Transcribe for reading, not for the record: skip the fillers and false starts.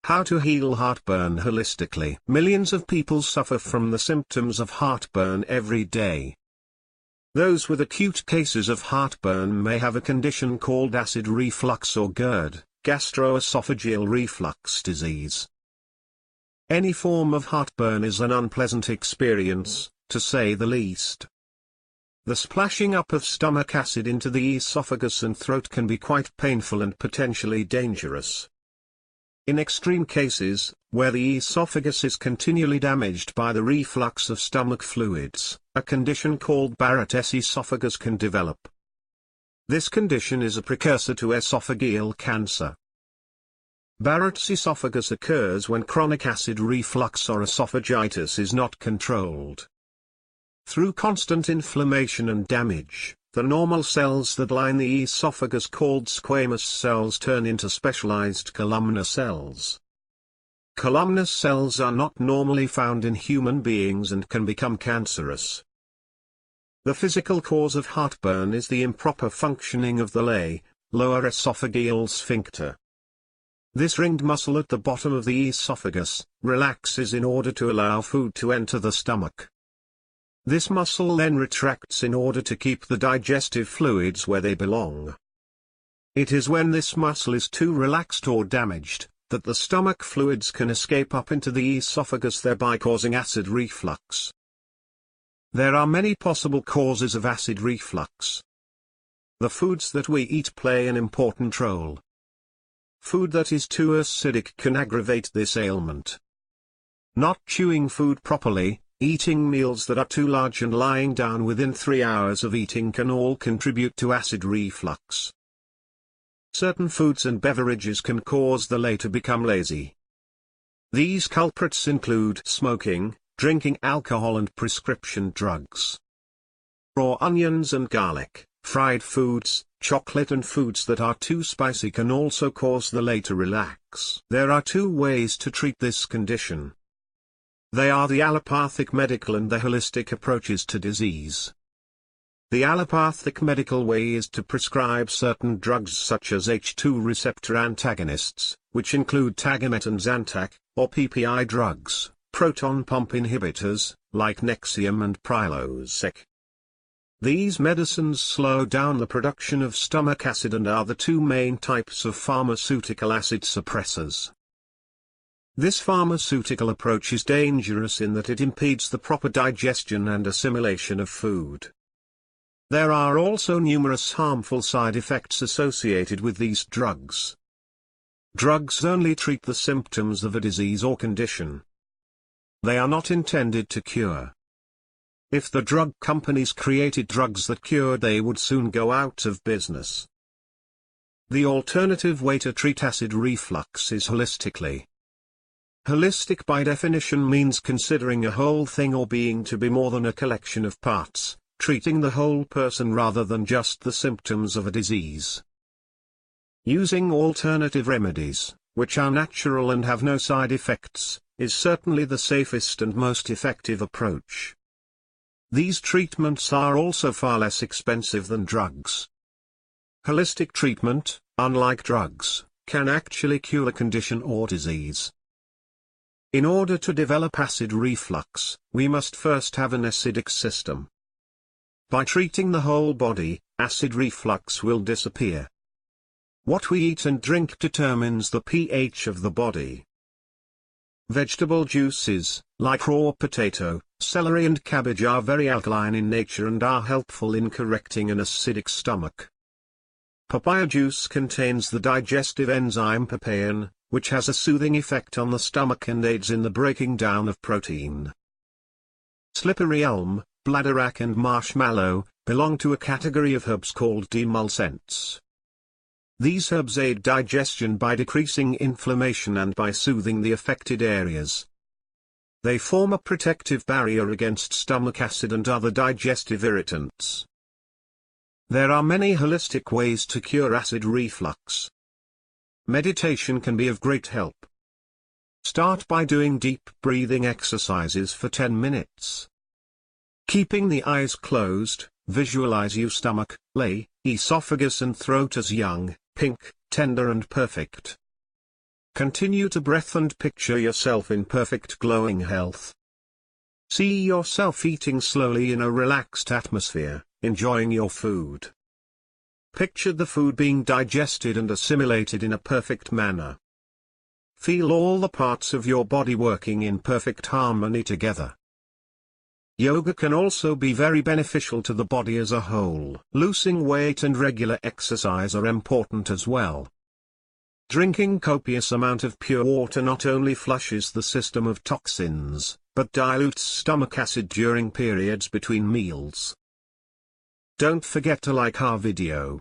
How to heal heartburn holistically. Millions of people suffer from the symptoms of heartburn every day. Those with acute cases of heartburn may have a condition called acid reflux or GERD, gastroesophageal reflux disease. Any form of heartburn is an unpleasant experience, to say the least. The splashing up of stomach acid into the esophagus and throat can be quite painful and potentially dangerous. In extreme cases, where the esophagus is continually damaged by the reflux of stomach fluids, a condition called Barrett esophagus can develop. This condition is a precursor to esophageal cancer. Barrett's esophagus occurs when chronic acid reflux or esophagitis is not controlled. Through constant inflammation and damage, the normal cells that line the esophagus called squamous cells turn into specialized columnar cells. Columnar cells are not normally found in human beings and can become cancerous. The physical cause of heartburn is the improper functioning of the lower esophageal sphincter. This ringed muscle at the bottom of the esophagus relaxes in order to allow food to enter the stomach. This muscle then retracts in order to keep the digestive fluids where they belong. It is when this muscle is too relaxed or damaged, that the stomach fluids can escape up into the esophagus, thereby causing acid reflux. There are many possible causes of acid reflux. The foods that we eat play an important role. Food that is too acidic can aggravate this ailment. Not chewing food properly, eating meals that are too large and lying down within 3 hours of eating can all contribute to acid reflux. Certain foods and beverages can cause the to become lazy. These culprits include smoking, drinking alcohol and prescription drugs. Raw onions and garlic, fried foods, chocolate and foods that are too spicy can also cause the to relax. There are 2 ways to treat this condition. They are the allopathic medical and the holistic approaches to disease. The allopathic medical way is to prescribe certain drugs such as H2 receptor antagonists, which include Tagamet and Zantac, or PPI drugs, proton pump inhibitors, like Nexium and Prilosec. These medicines slow down the production of stomach acid and are the 2 main types of pharmaceutical acid suppressors. This pharmaceutical approach is dangerous in that it impedes the proper digestion and assimilation of food. There are also numerous harmful side effects associated with these drugs. Drugs only treat the symptoms of a disease or condition. They are not intended to cure. If the drug companies created drugs that cured, they would soon go out of business. The alternative way to treat acid reflux is holistically. Holistic by definition means considering a whole thing or being to be more than a collection of parts, treating the whole person rather than just the symptoms of a disease. Using alternative remedies, which are natural and have no side effects, is certainly the safest and most effective approach. These treatments are also far less expensive than drugs. Holistic treatment, unlike drugs, can actually cure a condition or disease. In order to develop acid reflux, we must first have an acidic system. By treating the whole body, acid reflux will disappear. What we eat and drink determines the pH of the body. Vegetable juices, like raw potato, celery and cabbage, are very alkaline in nature and are helpful in correcting an acidic stomach. Papaya juice contains the digestive enzyme papain, which has a soothing effect on the stomach and aids in the breaking down of protein. Slippery elm, bladderwrack and marshmallow belong to a category of herbs called demulcents. These herbs aid digestion by decreasing inflammation and by soothing the affected areas. They form a protective barrier against stomach acid and other digestive irritants. There are many holistic ways to cure acid reflux. Meditation can be of great help. Start by doing deep breathing exercises for 10 minutes. Keeping the eyes closed, visualize your stomach, esophagus and throat as young, pink, tender and perfect. Continue to breathe and picture yourself in perfect glowing health. See yourself eating slowly in a relaxed atmosphere, enjoying your food. Picture the food being digested and assimilated in a perfect manner. Feel all the parts of your body working in perfect harmony together. Yoga can also be very beneficial to the body as a whole. Losing weight and regular exercise are important as well. Drinking copious amount of pure water not only flushes the system of toxins, but dilutes stomach acid during periods between meals. Don't forget to like our video,